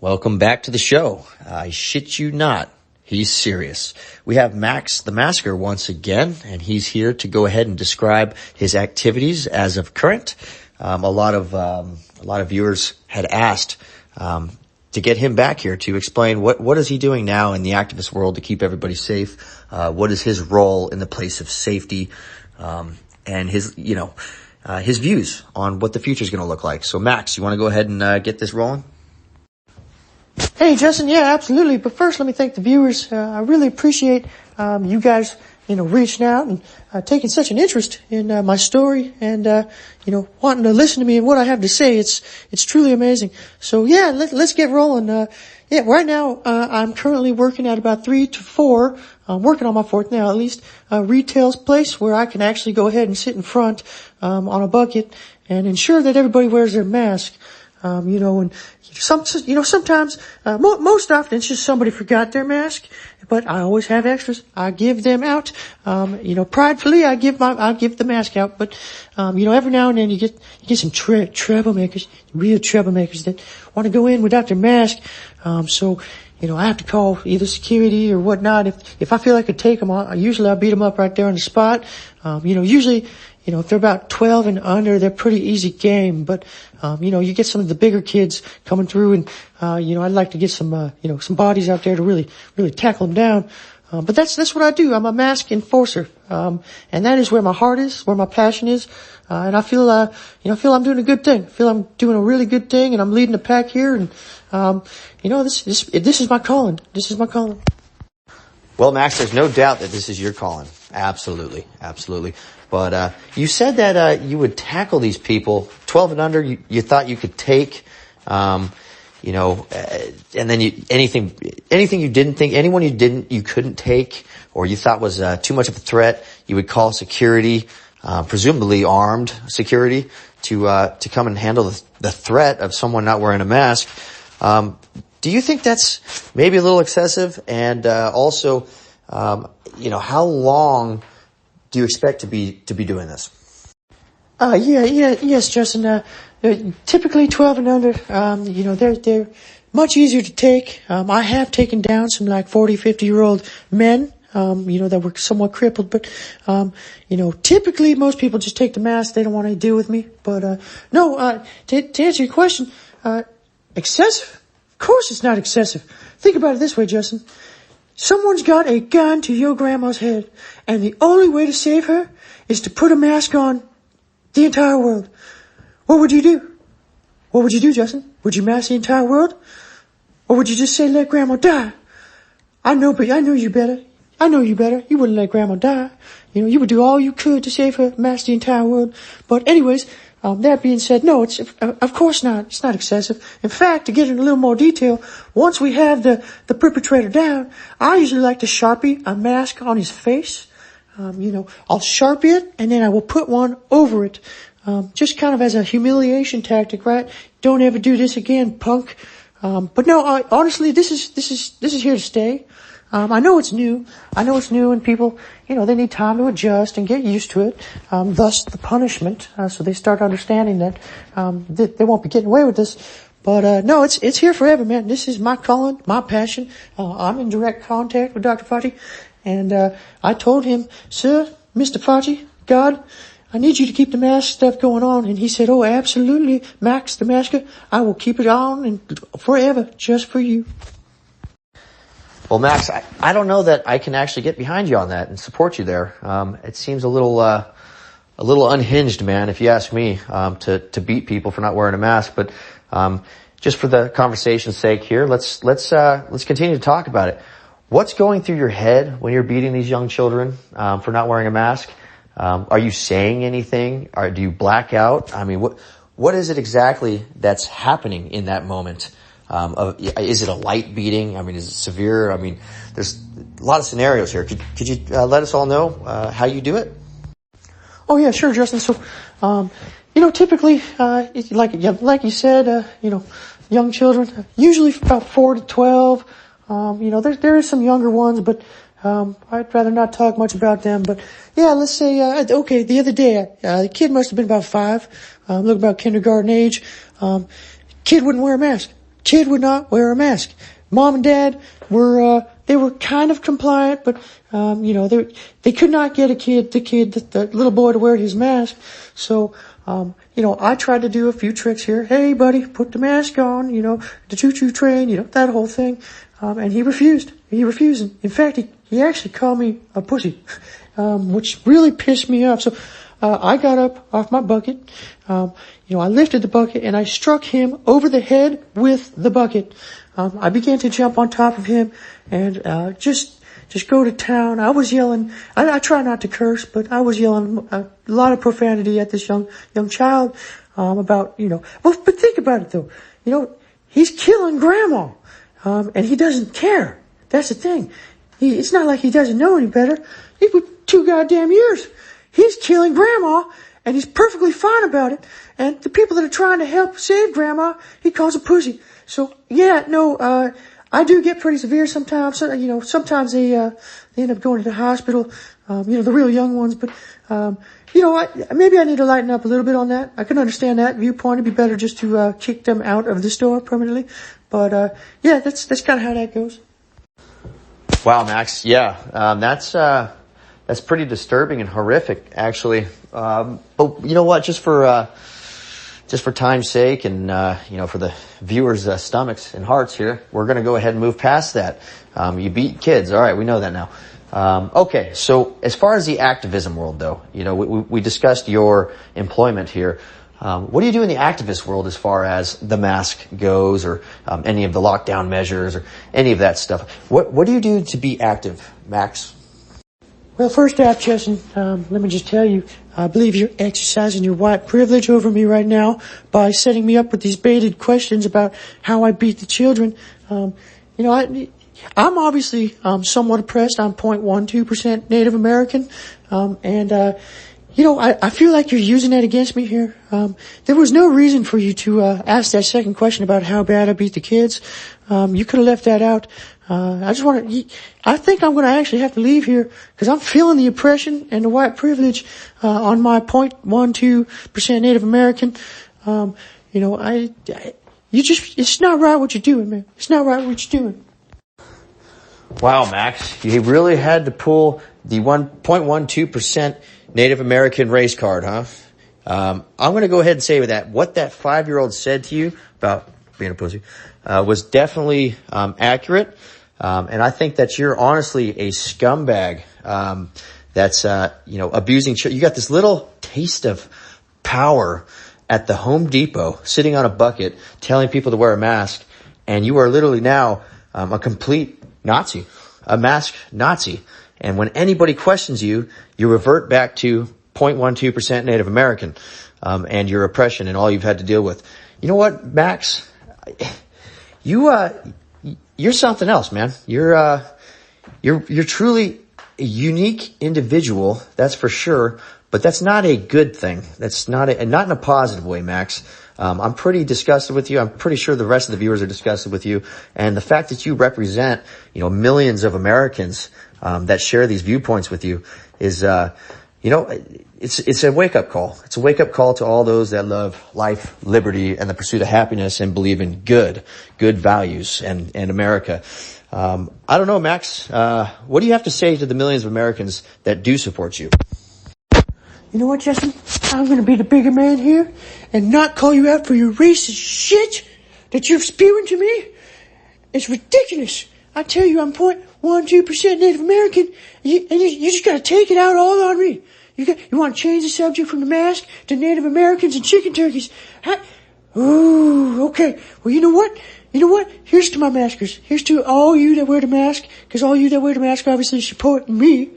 Welcome back to the show. I shit you not. He's serious. We have Max the Masker once again, and he's here to go ahead and describe his activities as of current. A lot of viewers had asked to get him back here to explain what is he doing now in the activist world to keep everybody safe. What is his role in the place of safety, and his views on what the future is going to look like. So, Max, you want to go ahead and get this rolling? Hey, Justin. Yeah, absolutely. But first, let me thank the viewers. I really appreciate you guys, reaching out and taking such an interest in my story and wanting to listen to me and what I have to say. It's truly amazing. So yeah, let's get rolling. Right now I'm currently working at about 3 to 4. I'm working on my 4th now, at least. Retail place where I can actually go ahead and sit in front on a bucket and ensure that everybody wears their mask. And sometimes, most often it's just somebody forgot their mask, but I always have extras. I give them out. Pridefully I give the mask out, but, every now and then you get some troublemakers, real troublemakers that want to go in without their mask. So I have to call either security or whatnot. If I feel I could take them, I'll beat them up right there on the spot. Usually, if they're about 12 and under, they're pretty easy game. But, you get some of the bigger kids coming through and, I'd like to get some bodies out there to really tackle them down. But that's what I do. I'm a mask enforcer. And that is where my heart is, where my passion is. And I feel I'm doing a good thing. I feel I'm doing a really good thing and I'm leading the pack here. And, this is my calling. This is my calling. Well, Max, there's no doubt that this is your calling. Absolutely. Absolutely. But, you said that, you would tackle these people 12 and under. You thought you could take, and then anything you didn't think, anyone you couldn't take or you thought was, too much of a threat, you would call security, presumably armed security to come and handle the threat of someone not wearing a mask. Do you think that's maybe a little excessive? And, also, how long do you expect to be doing this? Yes, Justin. Typically 12 and under, they're much easier to take. I have taken down some 40, 50-year-old men, that were somewhat crippled, but, typically most people just take the mask. They don't want to deal with me. But, to answer your question, excessive? Of course it's not excessive. Think about it this way, Justin. Someone's got a gun to your grandma's head, and the only way to save her is to put a mask on the entire world. What would you do? What would you do, Justin? Would you mask the entire world? Or would you just say, let grandma die? I know you better. I know you better. You wouldn't let grandma die. You would do all you could to save her, mask the entire world. But anyways, that being said, no, of course not. It's not excessive. In fact, to get into a little more detail, once we have the perpetrator down, I usually like to Sharpie a mask on his face. I'll Sharpie it and then I will put one over it. Just kind of as a humiliation tactic, right? Don't ever do this again, punk. But no, honestly, this is here to stay. I know it's new and people, they need time to adjust and get used to it. Thus the punishment. So they start understanding that, they won't be getting away with this. But, no, it's here forever, man. This is my calling, my passion. I'm in direct contact with Dr. Fauci. And, I told him, sir, Mr. Fauci, God, I need you to keep the mask stuff going on. And he said, oh, absolutely, Max the Masker. I will keep it on and forever just for you. Well, Max, I don't know that I can actually get behind you on that and support you there. It seems a little unhinged, man, if you ask me, to beat people for not wearing a mask. But, just for the conversation's sake here, let's continue to talk about it. What's going through your head when you're beating these young children, for not wearing a mask? Are you saying anything? Do you black out? I mean, what is it exactly that's happening in that moment? Is it a light beating? I mean, is it severe? I mean, there's a lot of scenarios here. Could you let us all know how you do it? Oh yeah, sure, Justin. So, typically, like you said, young children, usually about 4 to 12. There is some younger ones, but I'd rather not talk much about them. But yeah, let's say, the other day, the kid must have been about 5, look about kindergarten age. Kid wouldn't wear a mask. kid would not wear a mask. Mom and dad were, they were kind of compliant, but, they could not get the little boy to wear his mask. So, I tried to do a few tricks here. Hey, buddy, put the mask on, the choo-choo train, that whole thing. And he refused. In fact, he actually called me a pussy, which really pissed me off. So, I got up off my bucket. I lifted the bucket and I struck him over the head with the bucket. I began to jump on top of him and, just go to town. I was yelling. I try not to curse, but I was yelling a lot of profanity at this young child, about, but think about it though. He's killing grandma, and he doesn't care. That's the thing. It's not like he doesn't know any better. He put 2 goddamn years. He's killing grandma, and he's perfectly fine about it. And the people that are trying to help save grandma, he calls a pussy. So, yeah, no, I do get pretty severe sometimes. So, sometimes they end up going to the hospital, the real young ones. But, maybe I need to lighten up a little bit on that. I can understand that viewpoint. It'd be better just to, kick them out of the store permanently. But, yeah, that's kind of how that goes. Wow, Max. Yeah, that's pretty disturbing and horrific, actually. But you know what? Just for time's sake and, for the viewers' stomachs and hearts here, we're going to go ahead and move past that. You beat kids. All right. We know that now. Okay. So as far as the activism world, though, we discussed your employment here. What do you do in the activist world as far as the mask goes, or any of the lockdown measures, or any of that stuff? What do you do to be active, Max? Well, first off, Justin, let me just tell you, I believe you're exercising your white privilege over me right now by setting me up with these baited questions about how I beat the children. I'm obviously somewhat oppressed. I'm 0.12% Native American, I feel like you're using that against me here. There was no reason for you to ask that second question about how bad I beat the kids. You could have left that out. I think I'm going to actually have to leave here because I'm feeling the oppression and the white privilege on my 0.12% Native American. It's not right what you're doing, man. It's not right what you're doing. Wow, Max, you really had to pull the 1.12% Native American race card, huh? I'm going to go ahead and say with that, what that 5-year-old said to you about being a pussy, was definitely, accurate. And I think that you're honestly a scumbag, that's, abusing children. You got this little taste of power at the Home Depot, sitting on a bucket, telling people to wear a mask. And you are literally now, a complete Nazi, a masked Nazi. And when anybody questions you, you revert back to 0.12% Native American, and your oppression and all you've had to deal with. You know what, Max? You're something else, man. You're truly a unique individual, that's for sure, but that's not a good thing. That's not in a positive way, Max. I'm pretty disgusted with you. I'm pretty sure the rest of the viewers are disgusted with you. And the fact that you represent, millions of Americans, that share these viewpoints with you is, it's a wake-up call. It's a wake-up call to all those that love life, liberty, and the pursuit of happiness and believe in good values and America. I don't know, Max. What do you have to say to the millions of Americans that do support you? You know what, Justin? I'm going to be the bigger man here and not call you out for your racist shit that you're spewing to me. It's ridiculous. I tell you, I'm 0.12% Native American, and you just got to take it out all on me. You want to change the subject from the mask to Native Americans and chicken turkeys. Ooh, okay. Well, you know what? Here's to my maskers. Here's to all you that wear the mask, because all you that wear the mask obviously support me.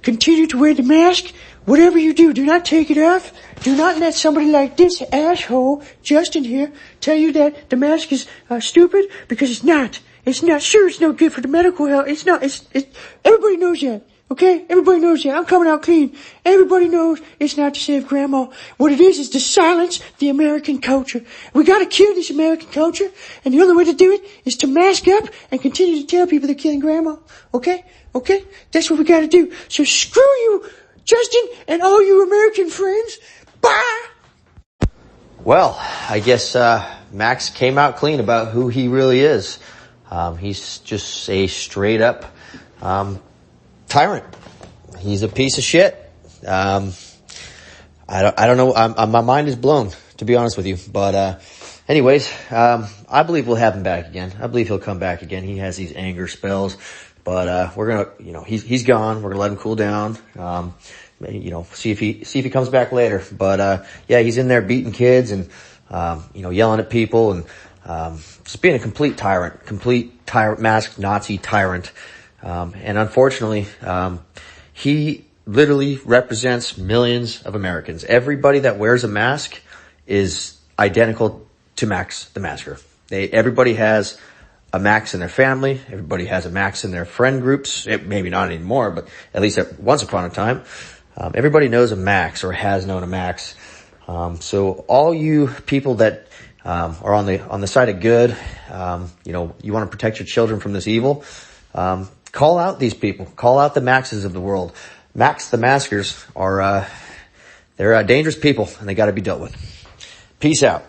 Continue to wear the mask. Whatever you do not take it off. Do not let somebody like this asshole, Justin here, tell you that the mask is stupid, because it's not. It's not. Sure, it's no good for the medical health. It's not. Everybody knows that. Okay? Everybody knows that. I'm coming out clean. Everybody knows it's not to save grandma. What it is to silence the American culture. We gotta kill this American culture, and the only way to do it is to mask up and continue to tell people they're killing grandma. Okay? Okay? That's what we gotta do. So screw you, Justin, and all you American friends. Bye! Well, I guess Max came out clean about who he really is. He's just a straight up tyrant. He's a piece of shit. I don't know. My mind is blown, to be honest with you. But anyways, I believe we'll have him back again. I believe he'll come back again. He has these anger spells, but we're gonna, he's gone. We're gonna let him cool down. See if he comes back later. But yeah, he's in there beating kids and yelling at people and just being a complete tyrant, masked Nazi tyrant. And unfortunately, he literally represents millions of Americans. Everybody that wears a mask is identical to Max the Masker. Everybody has a Max in their family. Everybody has a Max in their friend groups. Maybe not anymore, but at least once upon a time. Everybody knows a Max or has known a Max. So all you people that are on the side of good, you want to protect your children from this evil, call out these people. Call out the Maxes of the world. Max the Maskers are they're dangerous people and they got to be dealt with. Peace out.